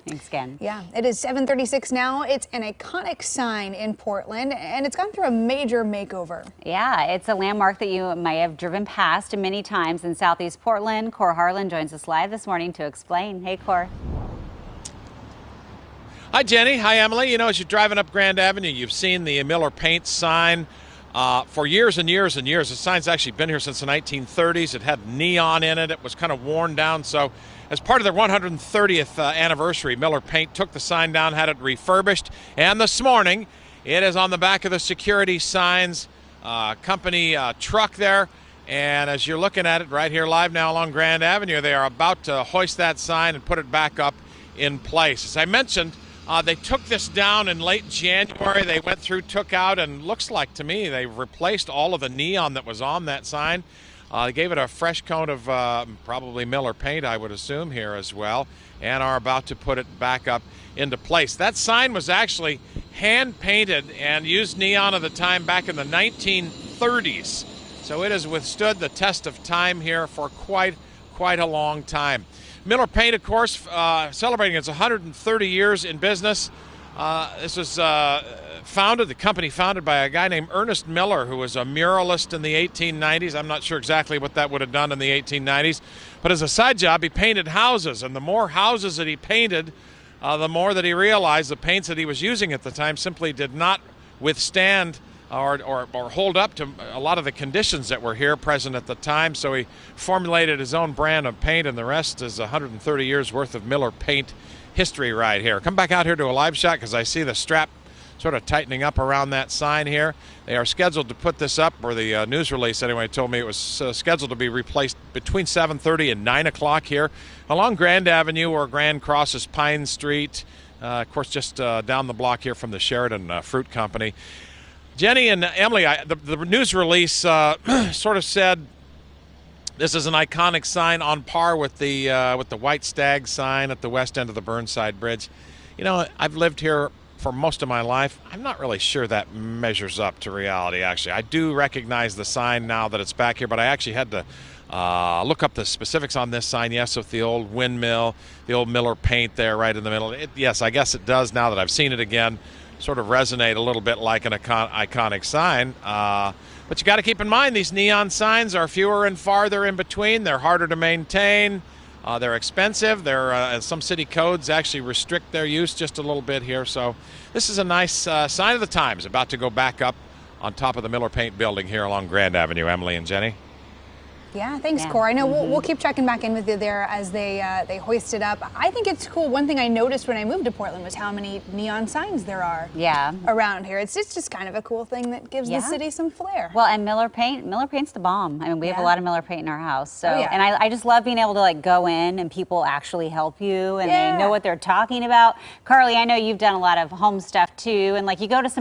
Thanks, Ken. Yeah, it is 7:36 now. It's an iconic sign in Portland, and it's gone through a major makeover. Yeah, it's a landmark that you might have driven past many times in Southeast Portland. Cor Harlan joins us live this morning to explain. Hey, Cor. Hi, Jenny. Hi, Emily. You know, as you're driving up Grand Avenue, you've seen the Miller Paint sign for years and years and years. The sign's actually been here since the 1930s. It had neon in it. It was kind of worn down. So as part of their 130th anniversary, Miller Paint took the sign down, had it refurbished. And this morning, it is on the back of the security signs company truck there. And as you're looking at it right here live now along Grand Avenue, they are about to hoist that sign and put it back up in place. As I mentioned, they took this down in late January. They went through, took out, and looks like to me they replaced all of the neon that was on that sign. They gave it a fresh coat of probably Miller Paint, I would assume, here as well, and are about to put it back up into place. That sign was actually hand-painted and used neon at the time back in the 1930s. So it has withstood the test of time here for quite a long time. Miller Paint, of course, celebrating its 130 years in business. This was the company founded by a guy named Ernest Miller, who was a muralist in the 1890s. I'm not sure exactly what that would have done in the 1890s, but as a side job, he painted houses, and the more houses that he painted, the more that he realized the paints that he was using at the time simply did not withstand or hold up to a lot of the conditions that were here present at the time. So he formulated his own brand of paint, and the rest is 130 years worth of Miller Paint history right here. Come back out here to a live shot because I see the strap sort of tightening up around that sign here. They are scheduled to put this up, or the news release anyway told me it was scheduled to be replaced between 7:30 and 9 o'clock here along Grand Avenue, where Grand crosses Pine Street, of course just down the block here from the Sheridan Fruit Company. Jenny and Emily, the news release sort of said this is an iconic sign on par with the White Stag sign at the west end of the Burnside Bridge. You know, I've lived here for most of my life. I'm not really sure that measures up to reality, actually. I do recognize the sign now that it's back here, but I actually had to look up the specifics on this sign. Yes, with the old windmill, the old Miller Paint there right in the middle. Yes, I guess it does, now that I've seen it again, sort of resonate a little bit like an iconic sign. But you got to keep in mind, these neon signs are fewer and farther in between. They're harder to maintain. They're expensive. Some city codes actually restrict their use just a little bit here. So this is a nice sign of the times, about to go back up on top of the Miller Paint building here along Grand Avenue. Emily and Jenny. Yeah, thanks, Cor. I know we'll keep checking back in with you there as they hoist it up. I think it's cool. One thing I noticed when I moved to Portland was how many neon signs there are around here. It's just kind of a cool thing that gives the city some flair. Well, and Miller Paint's the bomb. I mean, we have a lot of Miller Paint in our house. So, and I just love being able to like go in and people actually help you and they know what they're talking about. Carly, I know you've done a lot of home stuff too, and like you go to some